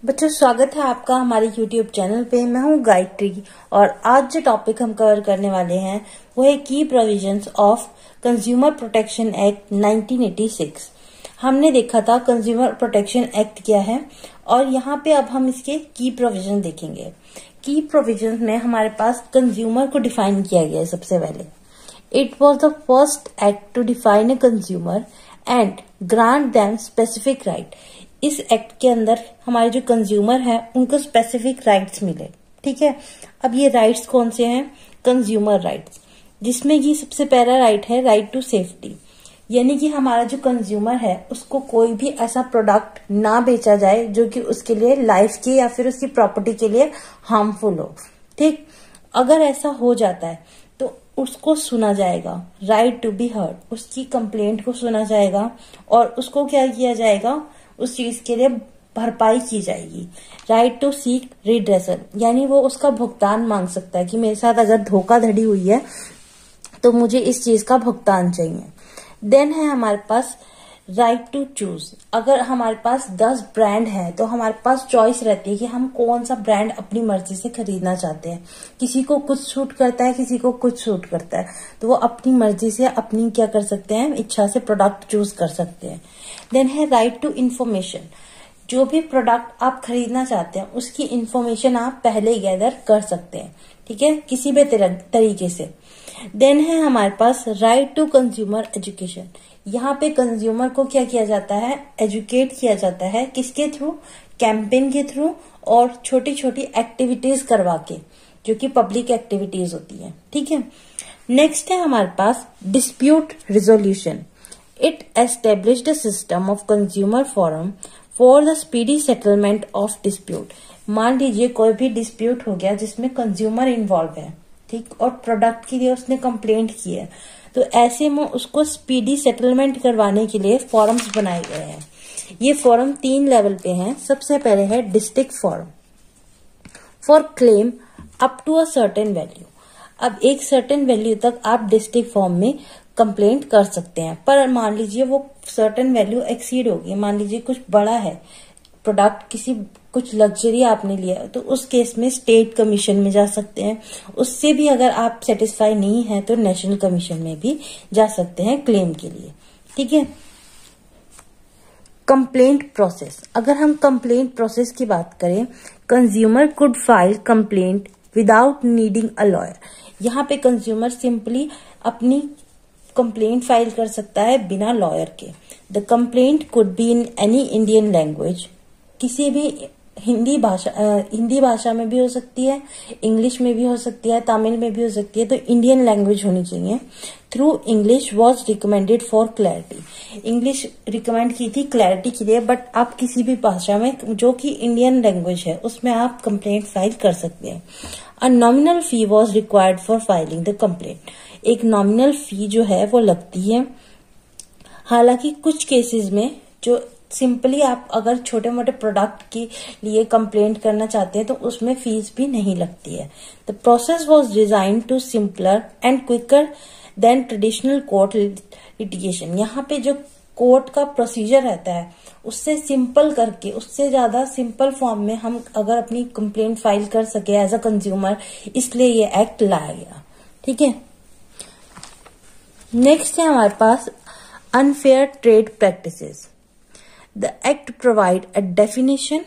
बच्चों, स्वागत है आपका हमारे YouTube चैनल पे। मैं हूँ गायत्री और आज जो टॉपिक हम कवर करने वाले हैं वो है की provisions of consumer protection act 1986। हमने देखा था कंज्यूमर प्रोटेक्शन एक्ट क्या है और यहाँ पे अब हम इसके की प्रोविजन देखेंगे। की प्रोविजन में हमारे पास कंज्यूमर को डिफाइन किया गया है। सबसे पहले it was the first act to define a consumer and grant them specific right. इस एक्ट के अंदर हमारे जो कंज्यूमर हैं उनको स्पेसिफिक राइट्स मिले। ठीक है, अब ये राइट्स कौन से हैं? कंज्यूमर राइट्स, जिसमें कि सबसे पहला राइट है राइट टू सेफ्टी, यानी कि हमारा जो कंज्यूमर है उसको कोई भी ऐसा प्रोडक्ट ना बेचा जाए जो कि उसके लिए लाइफ के या फिर उसकी प्रॉपर्टी के लिए हार्मफुल हो। ठीक, अगर ऐसा हो जाता है तो उसको सुना जाएगा, राइट टू बी हर्ड, उसकी कंप्लेंट को सुना जाएगा और उसको क्या किया जाएगा, उस चीज के लिए भरपाई की जाएगी। राइट टू सीक रिड्रेसल, यानी वो उसका भुगतान मांग सकता है कि मेरे साथ अगर धोखाधड़ी हुई है तो मुझे इस चीज का भुगतान चाहिए। देन है हमारे पास राइट टू चूज। अगर हमारे पास 10 ब्रांड है तो हमारे पास चॉइस रहती है कि हम कौन सा ब्रांड अपनी मर्जी से खरीदना चाहते हैं। किसी को कुछ सूट करता है, किसी को कुछ सूट करता है, तो वो अपनी मर्जी से अपनी क्या कर सकते हैं, इच्छा से प्रोडक्ट चूज कर सकते हैं। देन है राइट टू इंफॉर्मेशन। जो भी प्रोडक्ट आप खरीदना चाहते हैं उसकी इंफॉर्मेशन आप पहले ही गैदर कर सकते हैं। ठीक है, किसी भी तरीके से। देन है हमारे पास राइट टू कंज्यूमर एजुकेशन। यहाँ पे कंज्यूमर को क्या किया जाता है, एजुकेट किया जाता है। किसके थ्रू? कैंपेन के थ्रू और छोटी छोटी एक्टिविटीज करवा के, जो कि पब्लिक एक्टिविटीज होती है। ठीक है, नेक्स्ट है हमारे पास dispute resolution. It established a system of consumer forum for the speedy settlement of dispute. मान लीजिए कोई भी डिस्प्यूट हो गया जिसमें कंज्यूमर इन्वॉल्व है, ठीक, और प्रोडक्ट के लिए उसने कंप्लेंट की है, तो ऐसे में उसको स्पीडी सेटलमेंट करवाने के लिए फॉरम्स बनाए गए हैं। ये फॉरम 3 लेवल पे हैं। सबसे पहले है district forum for claim up to a certain value. अब एक सर्टेन वैल्यू तक आप डिस्ट्रिक्ट फॉर्म में कंप्लेंट कर सकते हैं, पर मान लीजिए वो सर्टेन वैल्यू एक्सीड होगी, मान लीजिए कुछ बड़ा है प्रोडक्ट, कुछ लग्जरी आपने लिया, तो उस केस में स्टेट कमीशन में जा सकते हैं। उससे भी अगर आप सेटिस्फाई नहीं है तो नेशनल कमीशन में भी जा सकते हैं क्लेम के लिए। ठीक है, कंप्लेंट प्रोसेस। अगर हम कंप्लेंट प्रोसेस की बात करें, consumer could file complaint without needing a lawyer. यहाँ पे कंज्यूमर सिंपली अपनी कंप्लेंट फाइल कर सकता है बिना लॉयर के। The complaint could be in any Indian language, किसी भी हिंदी भाषा में भी हो सकती है, इंग्लिश में भी हो सकती है, तमिल में भी हो सकती है, तो इंडियन लैंग्वेज होनी चाहिए। Through English was recommended for clarity. English recommend की थी क्लैरिटी के लिए, बट आप किसी भी भाषा में जो कि इंडियन लैंग्वेज है उसमें आप कंप्लेंट फाइल कर सकते हैं। A nominal fee was required for filing the complaint. एक नॉमिनल फी जो है वो लगती है। हालांकि कुछ केसेस में जो सिंपली आप अगर छोटे मोटे प्रोडक्ट के लिए कंप्लेंट करना चाहते हैं तो उसमें फीस भी नहीं लगती है। The process was design to simpler and quicker than traditional court litigation. यहाँ पे जो कोर्ट का प्रोसीजर रहता है उससे सिंपल करके, उससे ज्यादा सिंपल फॉर्म में हम अगर अपनी कंप्लेंट फाइल कर सके एज अ कंज्यूमर, इसलिए ये एक्ट लाया गया। ठीक है, नेक्स्ट है हमारे पास unfair trade practices. The Act provide a definition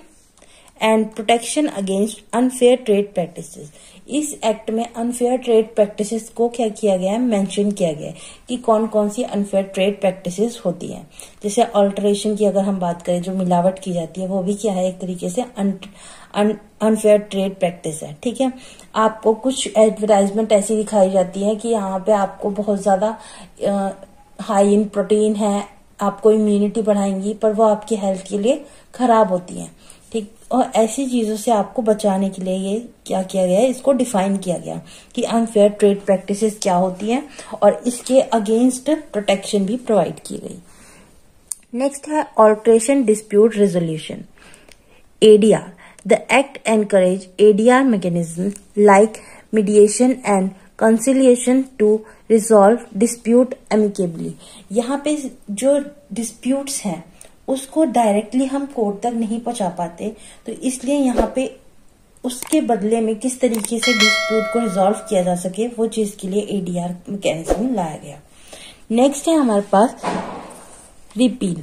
and protection against unfair trade practices. इस एक्ट में अनफेयर ट्रेड प्रैक्टिसेस को क्या किया गया है, मेंशन किया गया है कि कौन कौन सी अनफेयर ट्रेड प्रैक्टिसेस होती हैं। जैसे अल्टरेशन की अगर हम बात करें, जो मिलावट की जाती है, वो भी क्या है, एक तरीके से अनफेयर ट्रेड प्रैक्टिस है। ठीक है, आपको कुछ एडवर्टाइजमेंट ऐसी दिखाई जाती है कि यहाँ पे आपको बहुत ज्यादा हाई इन प्रोटीन है, आपको इम्यूनिटी बढ़ाएंगी, पर वो आपकी हेल्थ के लिए खराब होती हैं। ठीक, और ऐसी चीजों से आपको बचाने के लिए ये क्या किया गया है, इसको डिफाइन किया गया कि अनफेयर ट्रेड प्रैक्टिसेस क्या होती हैं और इसके अगेंस्ट प्रोटेक्शन भी प्रोवाइड की गई। नेक्स्ट है alternative dispute resolution, ADR. The act encourage ADR mechanism like mediation and conciliation to resolve dispute amicably. यहाँ पे जो डिस्प्यूट्स हैं उसको डायरेक्टली हम कोर्ट तक नहीं पहुंचा पाते, तो इसलिए यहाँ पे उसके बदले में किस तरीके से डिस्प्यूट को रिजॉल्व किया जा सके वो चीज के लिए एडीआर मैकेनिज्म लाया गया। नेक्स्ट है हमारे पास repeal.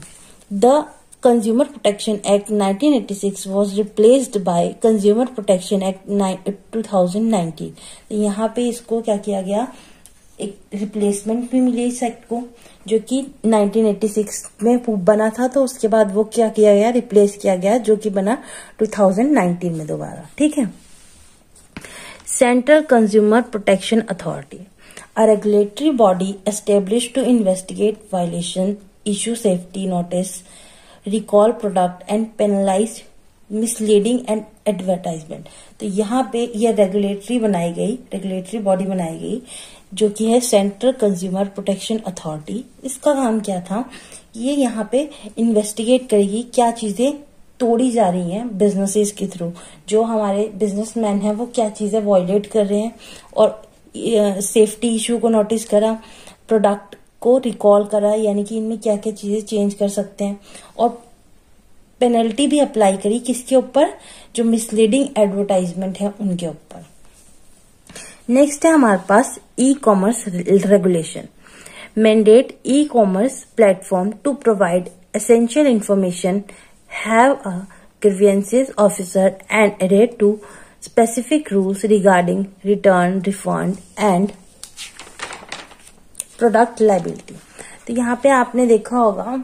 The consumer protection act 1986 was replaced by consumer protection act 2019। तो यहाँ पे इसको क्या किया गया, एक रिप्लेसमेंट भी मिली इस एक्ट को, जो कि 1986 में बना था, तो उसके बाद वो क्या किया गया, रिप्लेस किया गया, जो कि बना 2019 में दोबारा। ठीक है। Central consumer protection authority, a regulatory body established to investigate violation, issue safety notice, recall product and penalize misleading and advertisement. तो यहाँ पे ये रेगुलेटरी बॉडी बनाई गई जो कि है सेंट्रल कंज्यूमर प्रोटेक्शन अथॉरिटी। इसका काम क्या था, ये यहाँ पे इन्वेस्टिगेट करेगी क्या चीजें तोड़ी जा रही हैं बिजनेसेस के थ्रू, जो हमारे बिजनेसमैन हैं वो क्या चीजें वॉयलेट कर रहे हैं, और सेफ्टी इशू को नोटिस करा, प्रोडक्ट को रिकॉल करा, यानी कि इनमें क्या क्या चीजें चेंज कर सकते हैं, और पेनल्टी भी अप्लाई करी किसके ऊपर, जो मिसलीडिंग एडवर्टाइजमेंट है उनके ऊपर। नेक्स्ट है हमारे पास e commerce regulation, mandate e commerce platform to provide essential information, have a grievances officer and adhere to specific rules regarding return, refund and product liability. तो यहाँ पे आपने देखा होगा,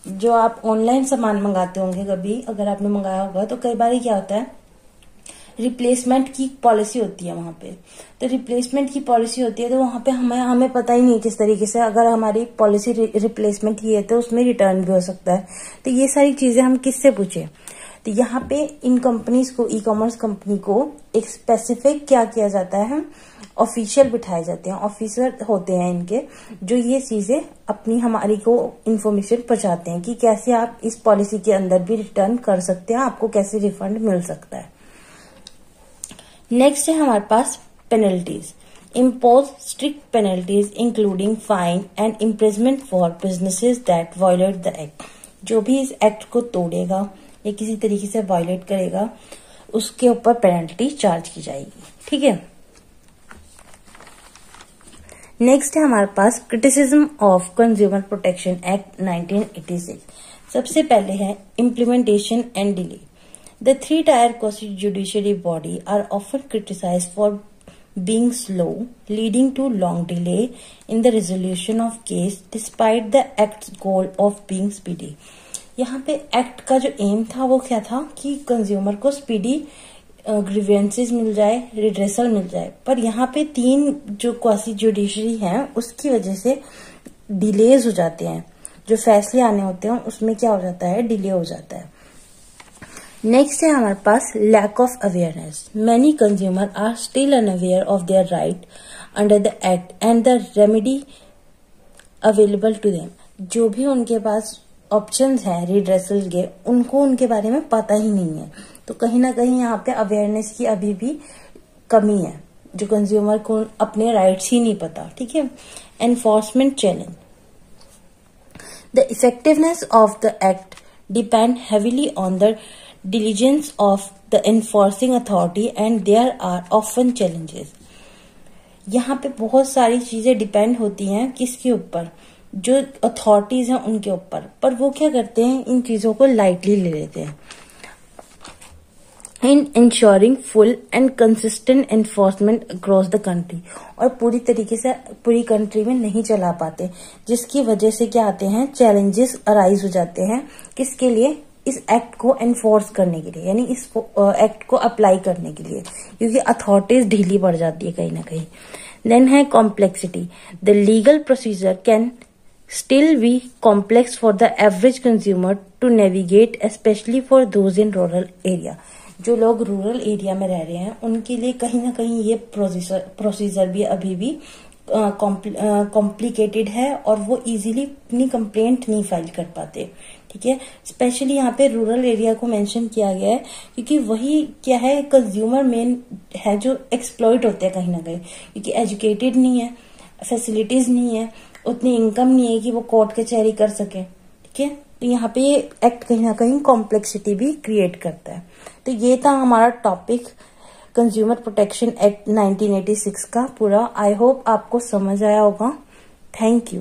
जो आप ऑनलाइन सामान मंगाते होंगे, कभी अगर आपने मंगाया होगा तो कई बार क्या होता है, रिप्लेसमेंट की पॉलिसी होती है वहां पे। तो रिप्लेसमेंट की पॉलिसी होती है तो वहां पे हमें पता ही नहीं किस तरीके से, अगर हमारी पॉलिसी रिप्लेसमेंट की है तो उसमें रिटर्न भी हो सकता है। तो ये सारी चीजें हम किससे पूछे, तो यहाँ पे इन कंपनीज को, ई कॉमर्स कंपनी को एक स्पेसिफिक क्या किया जाता है, ऑफिशियल बिठाए जाते हैं, ऑफिसर होते हैं इनके, जो ये चीजें अपनी हमारी को इंफॉर्मेशन पहुंचाते हैं कि कैसे आप इस पॉलिसी के अंदर भी रिटर्न कर सकते हैं, आपको कैसे रिफंड मिल सकता है। नेक्स्ट है हमारे पास penalties, impose strict penalties including fine and imprisonment for businesses that violate the act. जो भी इस एक्ट को तोड़ेगा या किसी तरीके से वायलेट करेगा उसके ऊपर पेनल्टी चार्ज की जाएगी। ठीक है। नेक्स्ट है हमारे पास criticism of consumer protection act 1986। सबसे पहले है implementation and delay. The three-tier quasi-judiciary body are often criticized for being slow, leading to long delay in the resolution of case despite the act's goal of being speedy। यहाँ पे act का जो M था वो क्या था कि consumer को स्पीडी ग्रीवेंसेस मिल जाए, रिड्रेसल मिल जाए, पर यहाँ पे 3 जो क्वासी जुडिशरी हैं उसकी वजह से डिलेज हो जाते हैं, जो फैसले आने होते हैं उसमें क्या हो जाता है, डिले हो जाता है। नेक्स्ट है हमारे पास lack of awareness, many consumer are still unaware of their right under the act and the remedy available to them. जो भी उनके पास ऑप्शंस हैं रिड्रेसल के, उनको उनके बारे में पता ही नहीं है। तो कहीं ना कहीं यहाँ पे अवेयरनेस की अभी भी कमी है, जो कंज्यूमर को अपने राइट्स ही नहीं पता। ठीक है। Enforcement challenge, the effectiveness of the act depend heavily on the diligence of the enforcing authority and there are often challenges। यहाँ पे बहुत सारी चीजें डिपेंड होती हैं किसके ऊपर, जो अथॉरिटीज हैं उनके ऊपर, पर वो क्या करते हैं, इन चीजों को लाइटली ले लेते हैं। In ensuring full and consistent enforcement across the country, और पूरी तरीके से पूरी कंट्री में नहीं चला पाते, जिसकी वजह से क्या आते हैं, चैलेंजेस अराइज हो जाते हैं। किसके लिए, इस एक्ट को एनफोर्स करने के लिए, यानी इस एक्ट को अप्लाई करने के लिए, क्योंकि अथॉरिटीज ढीली पड़ जाती है कहीं ना कहीं। देन है complexity, the legal procedure can still be complex for the average consumer to navigate, specially for those in rural area. जो लोग रूरल एरिया में रह रहे हैं उनके लिए कहीं ना कहीं ये प्रोसीजर भी अभी भी कॉम्प्लिकेटेड है और वो इजीली अपनी कंप्लेंट नहीं फाइल कर पाते। ठीक है। स्पेशली यहाँ पे रूरल एरिया को मेंशन किया गया है क्योंकि वही क्या है, कंज्यूमर मेन है जो एक्सप्लॉइट होते हैं कहीं ना कहीं, क्योंकि एजुकेटेड नहीं है, फैसिलिटीज नहीं है, उतनी इनकम नहीं है कि वो कोर्ट कचहरी कर सके। ठीक है। तो यहाँ पे ये एक्ट कहीं ना कहीं कॉम्प्लेक्सिटी भी क्रिएट करता है। तो ये था हमारा टॉपिक कंज्यूमर प्रोटेक्शन एक्ट 1986 का पूरा। आई होप आपको समझ आया होगा। Thank you.